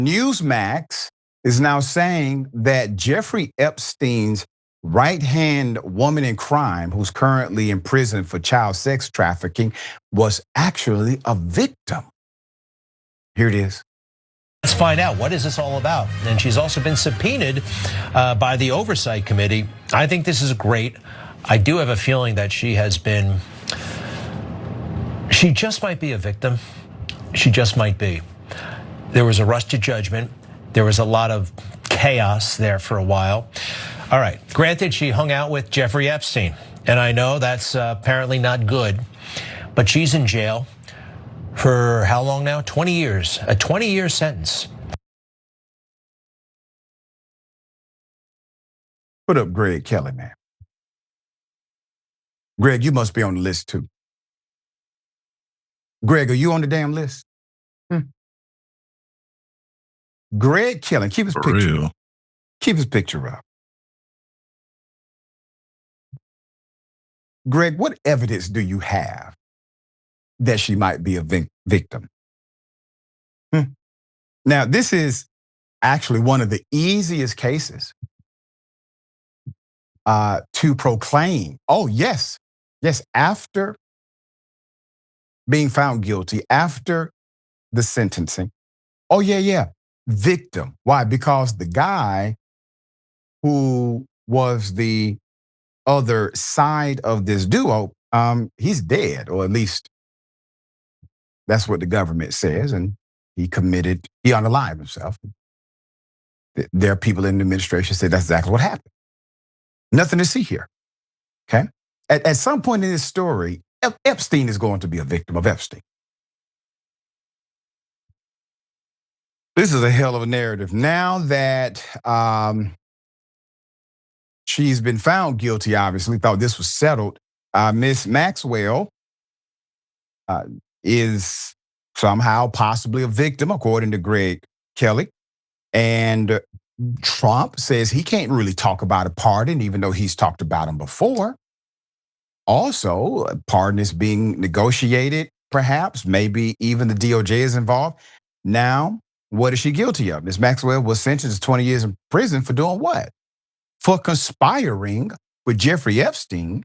Newsmax is now saying that Jeffrey Epstein's right-hand woman in crime, who's currently in prison for child sex trafficking, was actually a victim. Here it is. Let's find out, what is this all about? And she's also been subpoenaed by the Oversight Committee. I think this is great. I do have a feeling that she just might be a victim. She just might be. There was a rush to judgment. There was a lot of chaos there for a while. All right, granted, she hung out with Jeffrey Epstein, and I know that's apparently not good, but she's in jail for how long now? 20 years, a 20-year sentence. Put up Greg Kelly, man. Greg, you must be on the list too. Greg, are you on the damn list? Greg Kelly, keep his picture. Real. Keep his picture up. Greg, what evidence do you have that she might be a victim? Now, this is actually one of the easiest cases to proclaim. Oh, yes, after being found guilty, after the sentencing. Oh, yeah, victim. Why? Because the guy who was the other side of this duo, he's dead, or at least that's what the government says, and he unalived himself. There are people in the administration say that's exactly what happened. Nothing to see here, okay? At some point in this story, Epstein is going to be a victim of Epstein. This is a hell of a narrative. Now that she's been found guilty, obviously, thought this was settled, Miss Maxwell is somehow possibly a victim, according to Greg Kelly. And Trump says he can't really talk about a pardon, even though he's talked about him before. Also, a pardon is being negotiated, perhaps, maybe even the DOJ is involved. Now, what is she guilty of? Ms. Maxwell was sentenced to 20 years in prison for doing what? For conspiring with Jeffrey Epstein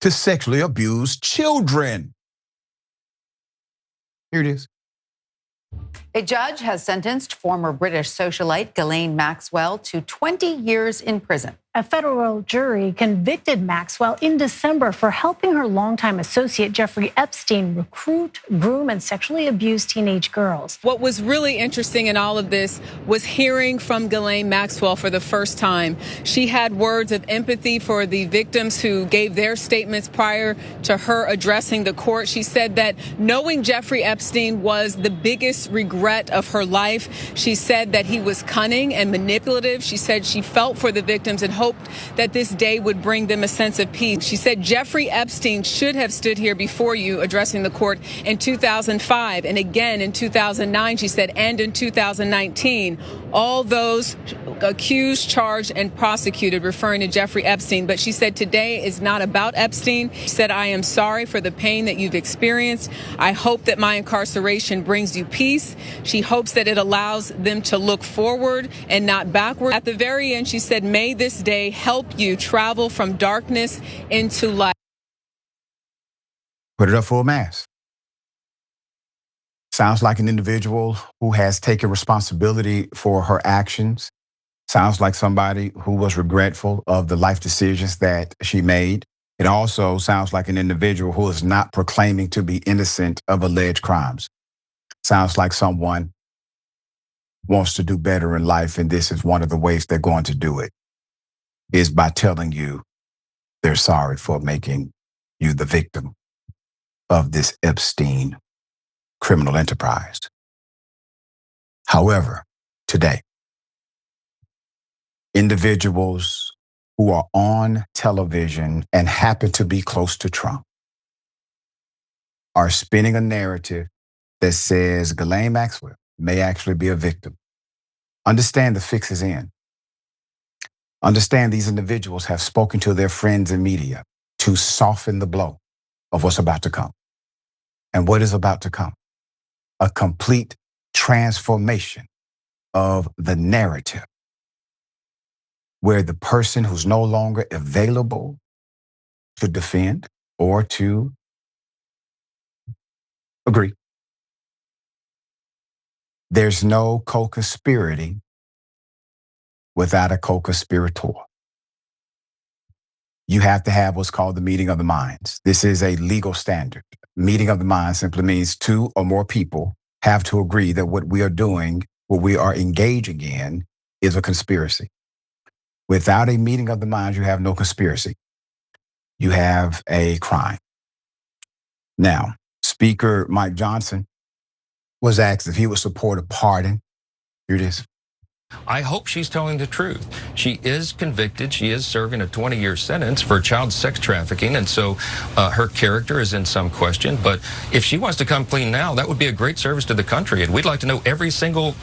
to sexually abuse children. Here it is. A judge has sentenced former British socialite Ghislaine Maxwell to 20 years in prison. A federal jury convicted Maxwell in December for helping her longtime associate Jeffrey Epstein recruit, groom, and sexually abuse teenage girls. What was really interesting in all of this was hearing from Ghislaine Maxwell for the first time. She had words of empathy for the victims who gave their statements prior to her addressing the court. She said that knowing Jeffrey Epstein was the biggest regret of her life. She said that he was cunning and manipulative. She said she felt for the victims and hoped that this day would bring them a sense of peace. She said Jeffrey Epstein should have stood here before you addressing the court in 2005 and again in 2009, she said, and in 2019. All those accused, charged, and prosecuted, referring to Jeffrey Epstein. But she said today is not about Epstein. She said, I am sorry for the pain that you've experienced. I hope that my incarceration brings you peace. She hopes that it allows them to look forward and not backward. At the very end, she said, may this day help you travel from darkness into light. Put it up for a mass. Sounds like an individual who has taken responsibility for her actions. Sounds like somebody who was regretful of the life decisions that she made. It also sounds like an individual who is not proclaiming to be innocent of alleged crimes. Sounds like someone wants to do better in life, and this is one of the ways they're going to do it, is by telling you they're sorry for making you the victim of this Epstein criminal enterprise. However, today, individuals who are on television and happen to be close to Trump are spinning a narrative that says Ghislaine Maxwell may actually be a victim. Understand the fix is in. Understand these individuals have spoken to their friends in media to soften the blow of what's about to come. And what is about to come? A complete transformation of the narrative, where the person who's no longer available to defend or to agree, there's no co-conspirating without a co-conspirator. You have to have what's called the meeting of the minds. This is a legal standard. Meeting of the minds simply means two or more people have to agree that what we are doing, what we are engaging in, is a conspiracy. Without a meeting of the minds, you have no conspiracy. You have a crime. Now, Speaker Mike Johnson was asked if he would support a pardon. Here it is. I hope she's telling the truth. She is convicted. She is serving a 20-year sentence for child sex trafficking, and so her character is in some question. But if she wants to come clean now, that would be a great service to the country, and we'd like to know every single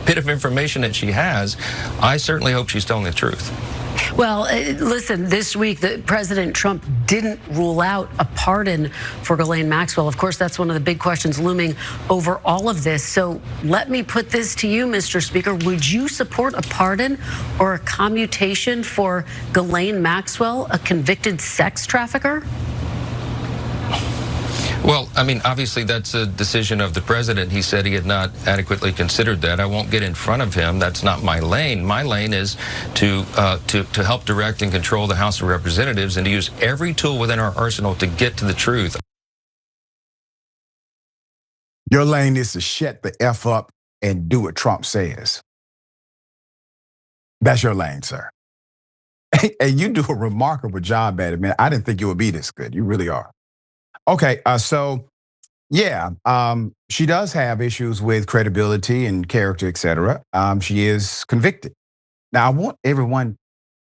bit of information that she has. I certainly hope she's telling the truth. Well, listen, this week, President Trump didn't rule out a pardon for Ghislaine Maxwell. Of course, that's one of the big questions looming over all of this. So let me put this to you, Mr. Speaker. Would you support a pardon or a commutation for Ghislaine Maxwell, a convicted sex trafficker? Well, I mean, obviously that's a decision of the president. He said he had not adequately considered that. I won't get in front of him. That's not my lane. My lane is to help direct and control the House of Representatives and to use every tool within our arsenal to get to the truth. Your lane is to shut the F up and do what Trump says. That's your lane, sir. And you do a remarkable job at it, man. I didn't think you would be this good. You really are. Okay, so yeah, she does have issues with credibility and character, et cetera. She is convicted. Now, I want everyone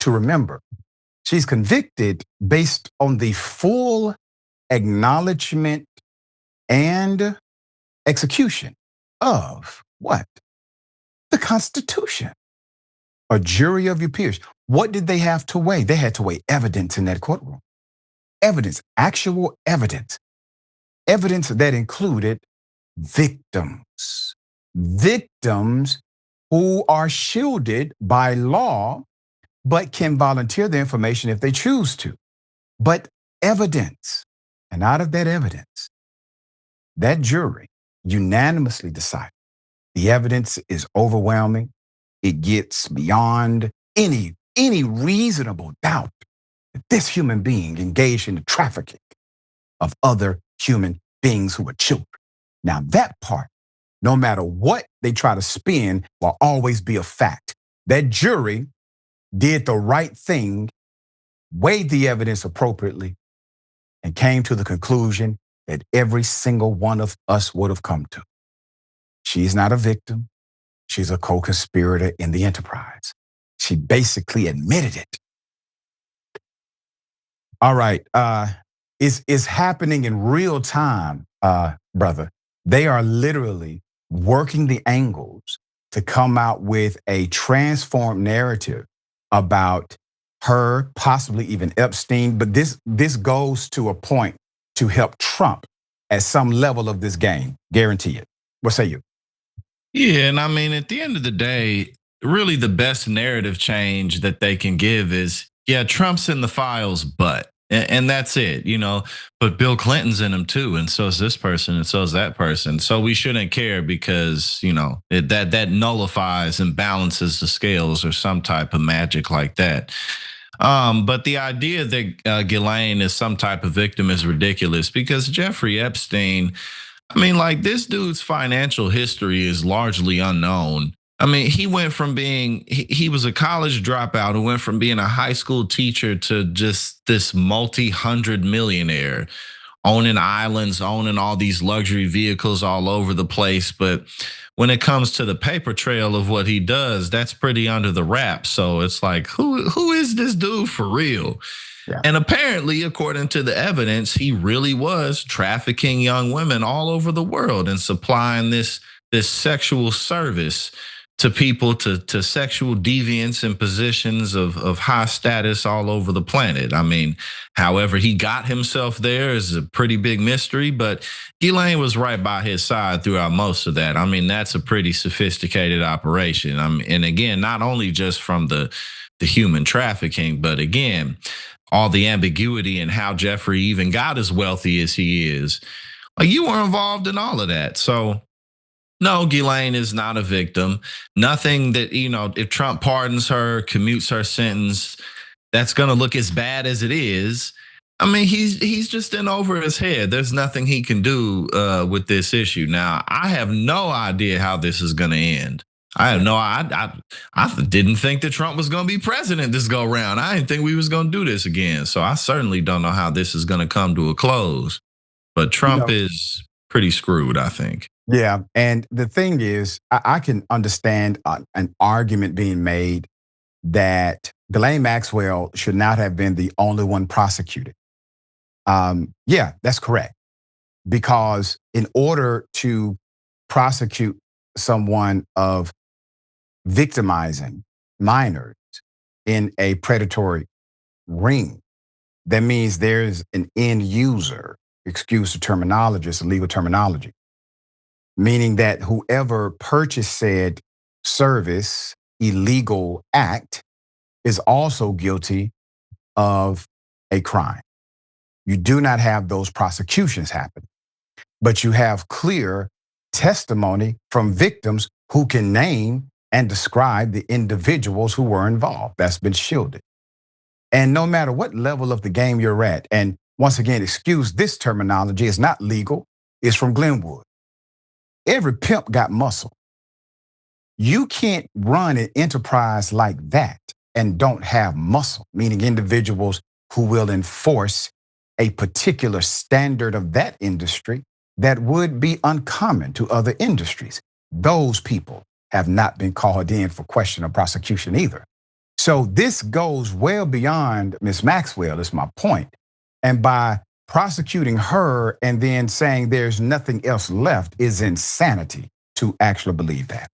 to remember, she's convicted based on the full acknowledgement and execution of what? The Constitution. A jury of your peers. What did they have to weigh? They had to weigh evidence in that courtroom. Evidence, actual evidence. Evidence that included victims. Victims who are shielded by law, but can volunteer the information if they choose to. But evidence. And out of that evidence, that jury unanimously decided the evidence is overwhelming. It gets beyond any reasonable doubt that this human being engaged in the trafficking of other human beings who are children. Now that part, no matter what they try to spin, will always be a fact. That jury did the right thing, weighed the evidence appropriately, and came to the conclusion that every single one of us would have come to. She's not a victim. She's a co-conspirator in the enterprise. She basically admitted it. All right, it's happening in real time, brother. They are literally working the angles to come out with a transformed narrative about her, possibly even Epstein. But this goes to a point to help Trump at some level of this game. Guarantee it. What say you? Yeah, and I mean, at the end of the day, really the best narrative change that they can give is, yeah, Trump's in the files, but. And that's it, you know, but Bill Clinton's in them too. And so is this person and so is that person. So we shouldn't care because, you know, that nullifies and balances the scales or some type of magic like that. But the idea that Ghislaine is some type of victim is ridiculous because Jeffrey Epstein, I mean, like this dude's financial history is largely unknown. I mean, he went from being, he was a college dropout who went from being a high school teacher to just this multi-hundred millionaire, owning islands, owning all these luxury vehicles all over the place. But when it comes to the paper trail of what he does, that's pretty under the wrap. So it's like, who is this dude for real? Yeah. And apparently, according to the evidence, he really was trafficking young women all over the world and supplying this sexual service to people, to sexual deviants in positions of high status all over the planet. I mean, however he got himself there is a pretty big mystery, but Ghislaine was right by his side throughout most of that. I mean, that's a pretty sophisticated operation. And again, not only just from the human trafficking, but again, all the ambiguity and how Jeffrey even got as wealthy as he is. Like, you were involved in all of that. So no, Ghislaine is not a victim. Nothing that, if Trump pardons her, commutes her sentence, that's going to look as bad as it is. I mean, he's just in over his head. There's nothing he can do with this issue. Now, I have no idea how this is going to end. I have no, I didn't think that Trump was going to be president this go round. I didn't think we was going to do this again. So I certainly don't know how this is going to come to a close. But Trump is pretty screwed, I think. Yeah, and the thing is, I can understand an argument being made that Ghislaine Maxwell should not have been the only one prosecuted. Yeah, that's correct. Because in order to prosecute someone of victimizing minors in a predatory ring, that means there's an end user, excuse the terminology, it's a legal terminology, meaning that whoever purchased said service, illegal act, is also guilty of a crime. You do not have those prosecutions happen, but you have clear testimony from victims who can name and describe the individuals who were involved. That's been shielded. And no matter what level of the game you're at, and once again, excuse this terminology, it's not legal, it's from Glenwood. Every pimp got muscle. You can't run an enterprise like that and don't have muscle, meaning individuals who will enforce a particular standard of that industry that would be uncommon to other industries. Those people have not been called in for question or prosecution either. So this goes well beyond Ms. Maxwell, is my point. And by prosecuting her and then saying there's nothing else left is insanity to actually believe that.